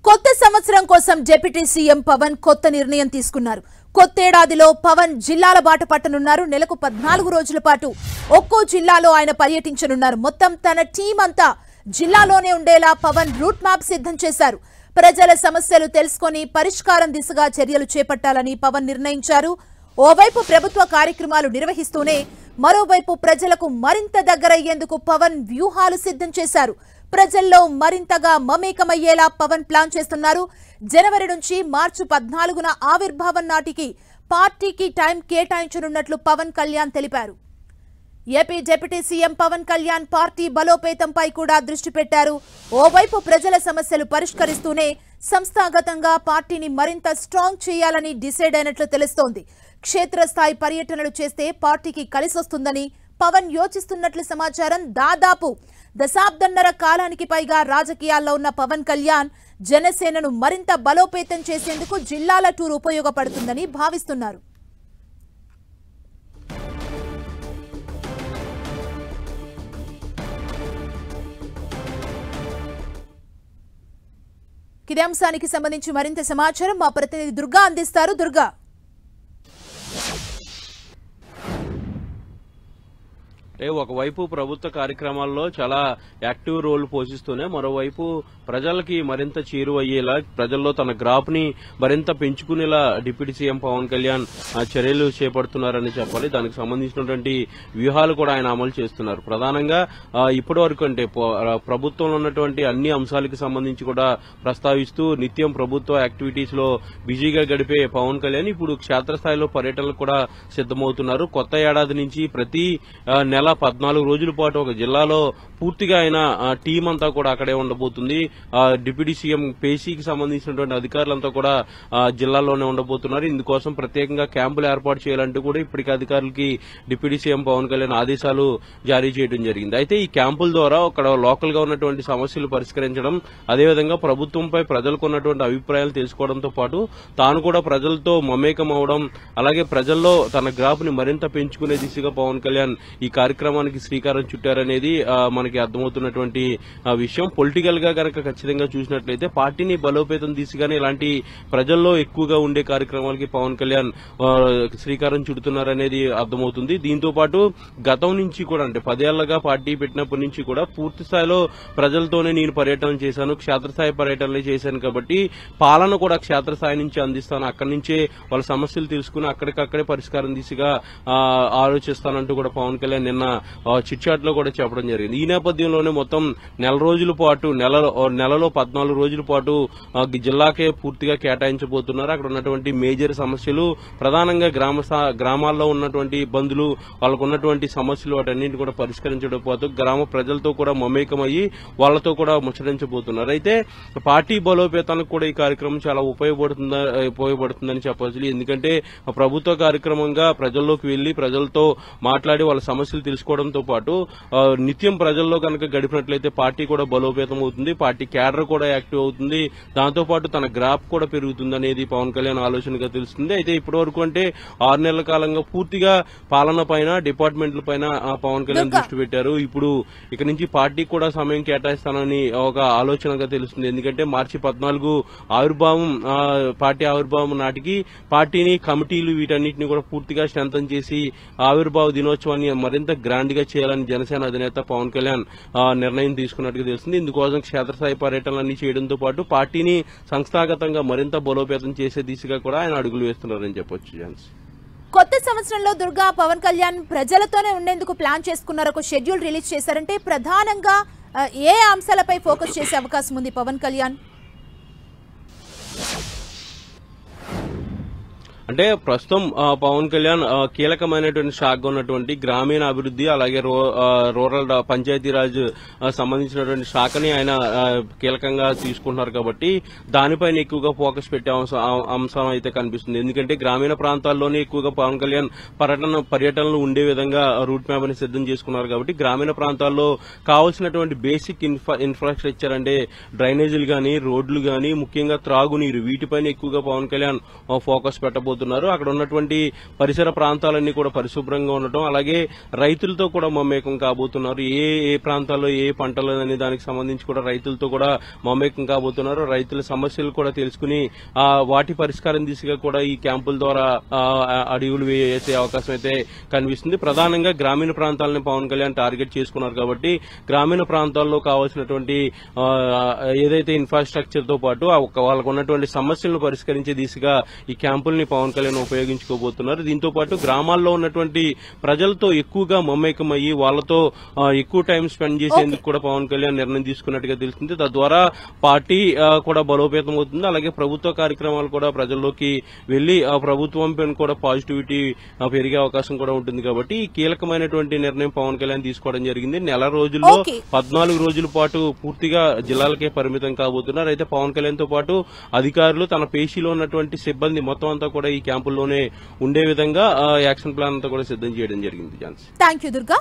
కొత్త సంవత్సరం కోసం డిప్యూటీ సీఎం పవన్ కొత్త నిర్ణయం తీసుకున్నారు. కొత్తేడాదిలో పవన్ జిల్లాల బాట పట్టనున్నారు. నెలకు 14 రోజుల పాటు ఒక్కో జిల్లాలో ఆయన పర్యటించనున్నారు. మొత్తం తన టీం అంతా జిల్లాలోనే ఉండేలా పవన్ రూట్ మ్యాప్ సిద్ధం చేశారు. ప్రజల సమస్యలు తెలుసుకొని పరిష్కారం దిశగా చర్యలు చేపట్టాలని పవన్ నిర్ణయించారు. ఓవైపు ప్రభుత్వ కార్యక్రమాలు నిర్వహిస్తూనే మరోవైపు ప్రజలకు మరింత దగ్గరయ్యేందుకు పవన్ వ్యూహాలు సిద్ధం చేశారు. ప్రజల్లో మరింతగా మమేకమయ్యేలా పవన్ ప్లాన్ చేస్తున్నారు. జనవరి నుంచి మార్చి 14న ఆవిర్భావం నాటికి పార్టీకి టైం కేటాయించనున్నట్లు పవన్ కళ్యాణ్ తెలిపారు. AP deputy CM Pawan Kalyan party బలోపేతంపై కూడా దృష్టి పెట్టారు. ఓవైపు ప్రజల సమస్యలు పరిష్కరిస్తూనే సంస్థాగతంగా పార్టీని మరింత స్ట్రాంగ్ చేయాలని డిసైడ్ అయినట్లు తెలుస్తోంది. క్షేత్రస్థాయి పర్యటనలు చేస్తే పార్టీకి కలిసొస్తుందని పవన్ యోచిస్తున్నట్లు సమాచారం. దాదాపు దశాబ్దన్నర కాలానికి పైగా రాజకీయాల్లో ఉన్న పవన్ కళ్యాణ్ జనసేనను మరింత బలోపేతం చేసేందుకు జిల్లాల టూర్ ఉపయోగపడుతుందని భావిస్తున్నారు. ఇదే అంశానికి సంబంధించి మరింత సమాచారం మా ప్రతినిధి దుర్గా అందిస్తారు. దుర్గా, ఒకవైపు ప్రభుత్వ కార్యక్రమాల్లో చాలా యాక్టివ్ రోల్ పోషిస్తూనే మరోవైపు ప్రజలకి మరింత చేరువయ్యేలా ప్రజల్లో తన గ్రాఫ్ ని మరింత పెంచుకునేలా డిప్యూటీ సీఎం పవన్ కళ్యాణ్ చర్యలు చేపడుతున్నారని చెప్పాలి. దానికి సంబంధించినటువంటి వ్యూహాలు కూడా ఆయన అమలు చేస్తున్నారు. ప్రధానంగా ఇప్పటి వరకు అంటే ప్రభుత్వంలో ఉన్నటువంటి అన్ని అంశాలకు సంబంధించి కూడా ప్రస్తావిస్తూ నిత్యం ప్రభుత్వ యాక్టివిటీస్ లో బిజీగా గడిపే పవన్ కళ్యాణ్ ఇప్పుడు క్షేత్రస్థాయిలో పర్యటనలు కూడా సిద్దమవుతున్నారు. కొత్త ఏడాది నుంచి ప్రతి నెల 14 రోజుల పాటు ఒక జిల్లాలో పూర్తిగా ఆయన టీం అంతా కూడా అక్కడే ఉండబోతుంది. డిప్యూటీ సీఎం పేసీకి సంబంధించినటువంటి అధికారులంతా కూడా జిల్లాలోనే ఉండబోతున్నారు. ఇందుకోసం ప్రత్యేకంగా క్యాంపులు ఏర్పాటు చేయాలంటూ కూడా ఇప్పటికే అధికారులకి డిప్యూటీ సీఎం పవన్ కళ్యాణ్ ఆదేశాలు జారీ చేయడం జరిగింది. అయితే ఈ క్యాంపుల ద్వారా అక్కడ లోకల్ గా ఉన్నటువంటి సమస్యలు పరిష్కరించడం, అదేవిధంగా ప్రభుత్వంపై ప్రజలకు ఉన్నటువంటి అభిప్రాయాలు తెలుసుకోవడంతో పాటు తాను కూడా ప్రజలతో మమేకం అవడం, అలాగే ప్రజల్లో తన గ్రాఫ్ ని మరింత పెంచుకునే దిశగా పవన్ కళ్యాణ్ ఈ కార్యక్రమానికి శ్రీకారం చుట్టారనేది మనకి అర్థమవుతున్నటువంటి విషయం. పొలిటికల్ గా కనుక ఖచ్చితంగా చూసినట్లయితే పార్టీని బలోపేతం దిశగానే ఇలాంటి ప్రజల్లో ఎక్కువగా ఉండే కార్యక్రమాలకి పవన్ కళ్యాణ్ శ్రీకారం చుడుతున్నారనేది అర్థమవుతుంది. దీంతో పాటు గతం నుంచి కూడా అంటే 10 ఏళ్లుగా పార్టీ పెట్టినప్పటి నుంచి కూడా పూర్తి స్థాయిలో ప్రజలతోనే నేను పర్యటన చేశాను, క్షేత్రస్థాయి పర్యటనలే చేశాను కాబట్టి పాలన కూడా క్షేత్రస్థాయి నుంచి అందిస్తాను, అక్కడి నుంచే వాళ్ళ సమస్యలు తెలుసుకుని అక్కడికక్కడే పరిష్కారం దిశగా ఆలోచిస్తానంటూ కూడా పవన్ కళ్యాణ్ నిన్న చిట్ చాట్ లో కూడా చెప్పడం జరిగింది. ఈ నేపథ్యంలోనే మొత్తం నెల రోజుల పాటు నెలలో 14 రోజుల పాటు జిల్లాకే పూర్తిగా కేటాయించబోతున్నారు. అక్కడ ఉన్నటువంటి మేజర్ సమస్యలు, ప్రధానంగా గ్రామాల్లో ఉన్నటువంటి ఇబ్బందులు, వాళ్ళకు ఉన్నటువంటి సమస్యలు వాటన్నింటినీ కూడా పరిష్కరించడం పాటు గ్రామ ప్రజలతో కూడా మమేకమయ్యి వాళ్లతో కూడా ముచ్చరించబోతున్నారు. అయితే పార్టీ బలోపేతానికి కూడా ఈ కార్యక్రమం చాలా ఉపయోగపడుతుందని చెప్పవచ్చు. ఎందుకంటే ప్రభుత్వ కార్యక్రమంగా ప్రజల్లోకి వెళ్లి ప్రజలతో మాట్లాడి వాళ్ళ సమస్యలు తెలుసుకోవడంతో పాటు నిత్యం ప్రజల్లో కనుక గడిపినట్లయితే పార్టీ కూడా బలోపేతం అవుతుంది, పార్టీ క్యాడర్ కూడా యాక్టివ్ అవుతుంది, దాంతో పాటు తన గ్రాఫ్ కూడా పెరుగుతుంది అనేది పవన్ కళ్యాణ్ ఆలోచనగా తెలుస్తుంది. అయితే ఇప్పటి వరకు అంటే 6 నెలల కాలంగా పూర్తిగా పాలన పైన, డిపార్ట్మెంట్ల పైన పవన్ కళ్యాణ్ దృష్టి పెట్టారు. ఇప్పుడు ఇక నుంచి పార్టీ కూడా సమయం కేటాయిస్తానని ఒక ఆలోచనగా తెలుస్తుంది. ఎందుకంటే మార్చి 14 పార్టీ ఆవిర్భావం నాటికి పార్టీని, కమిటీలు వీటన్నిటిని కూడా పూర్తిగా స్ట్రెంథన్ చేసి ఆవిర్భావ దినోత్సవాన్ని మరింత గ్రాండ్ గా చేయాలని జనసేన అధినేత పవన్ కళ్యాణ్ నిర్ణయం తీసుకున్నట్టుగా తెలుస్తుంది. ఇందుకోసం క్షేత్రస్థాయి పర్యటనలన్నీ చేయడంతో పాటు పార్టీని సంస్థాగతంగా మరింత బలోపేతం చేసే దిశగా కూడా ఆయన అడుగులు వేస్తున్నారని చెప్పొచ్చు. కొత్త సంవత్సరంలో దుర్గా పవన్ కళ్యాణ్ ప్రజలతోనే ఉండేందుకు ప్లాన్ చేసుకున్నారు. ఒక షెడ్యూల్ రిలీజ్ చేశారంటే ప్రధానంగా ఏ అంశాలపై ఫోకస్ చేసే అవకాశం ఉంది పవన్ కళ్యాణ్? అంటే ప్రస్తుతం పవన్ కళ్యాణ్ కీలకమైనటువంటి శాఖగా ఉన్నటువంటి గ్రామీణ అభివృద్ధి, అలాగే రూరల్ పంచాయతీరాజ్ సంబంధించినటువంటి శాఖని ఆయన కీలకంగా తీసుకుంటున్నారు కాబట్టి దానిపైన ఎక్కువగా ఫోకస్ పెట్టే అంశం అయితే కనిపిస్తుంది. ఎందుకంటే గ్రామీణ ప్రాంతాల్లోనే ఎక్కువగా పవన్ కళ్యాణ్ పర్యటనలు ఉండే విధంగా రూట్ మ్యాప్ ని సిద్దం చేసుకున్నారు కాబట్టి గ్రామీణ ప్రాంతాల్లో కావాల్సినటువంటి బేసిక్ ఇన్ఫ్రాస్ట్రక్చర్ అంటే డ్రైనేజీలు గానీ, రోడ్లు గానీ, ముఖ్యంగా త్రాగునీరు, వీటిపైన ఎక్కువగా పవన్ కళ్యాణ్ ఫోకస్ పెట్టబోతున్నారు. కాబోతున్నారు. అక్కడ ఉన్నటువంటి పరిసర ప్రాంతాలన్నీ కూడా పరిశుభ్రంగా ఉండటం, అలాగే రైతులతో కూడా మమేకం కాబోతున్నారు. ఏ ఏ ప్రాంతాల్లో ఏ పంటలు అనే దానికి సంబంధించి కూడా రైతులతో కూడా మమేకం కాబోతున్నారు. రైతుల సమస్యలు కూడా తెలుసుకుని వాటి పరిష్కారం దిశగా కూడా ఈ క్యాంపుల ద్వారా అడుగులు వేసే అవకాశం అయితే కనిపిస్తుంది. ప్రధానంగా గ్రామీణ ప్రాంతాలను పవన్ కళ్యాణ్ టార్గెట్ చేసుకున్నారు కాబట్టి గ్రామీణ ప్రాంతాల్లో కావాల్సినటువంటి ఏదైతే ఇన్ఫ్రాస్ట్రక్చర్ తో పాటు వాళ్ళకు ఉన్నటువంటి సమస్యలను పరిష్కరించే దిశగా ఈ క్యాంపుల్ని పవన్ కళ్యాణ్ ఉపయోగించుకోబోతున్నారు. దీంతో పాటు గ్రామాల్లో ఉన్నటువంటి ప్రజలతో ఎక్కువగా మమేకం అయ్యి వాళ్ళతో ఎక్కువ టైం స్పెండ్ చేసేందుకు కూడా పవన్ కళ్యాణ్ నిర్ణయం తీసుకున్నట్టుగా తెలుస్తుంది. తద్వారా పార్టీ కూడా బలోపేతం అవుతుంది. అలాగే ప్రభుత్వ కార్యక్రమాలు కూడా ప్రజల్లోకి వెళ్లి ఆ ప్రభుత్వం పైన కూడా పాజిటివిటీ పెరిగే అవకాశం కూడా ఉంటుంది. కాబట్టి ఈ కీలకమైనటువంటి నిర్ణయం పవన్ కళ్యాణ్ తీసుకోవడం జరిగింది. నెల రోజుల్లో 14 రోజుల పాటు పూర్తిగా జిల్లాలకే పరిమితం కాబోతున్నారు. అయితే పవన్ కళ్యాణ్ తో పాటు అధికారులు తన పేషీలో ఉన్నటువంటి సిబ్బంది మొత్తం అంతా కూడా ఈ క్యాంపుల్లోనే ఉండే విధంగా యాక్షన్ ప్లాన్ అంతా కూడా సిద్ధం చేయడం జరిగింది. Thank you Durga.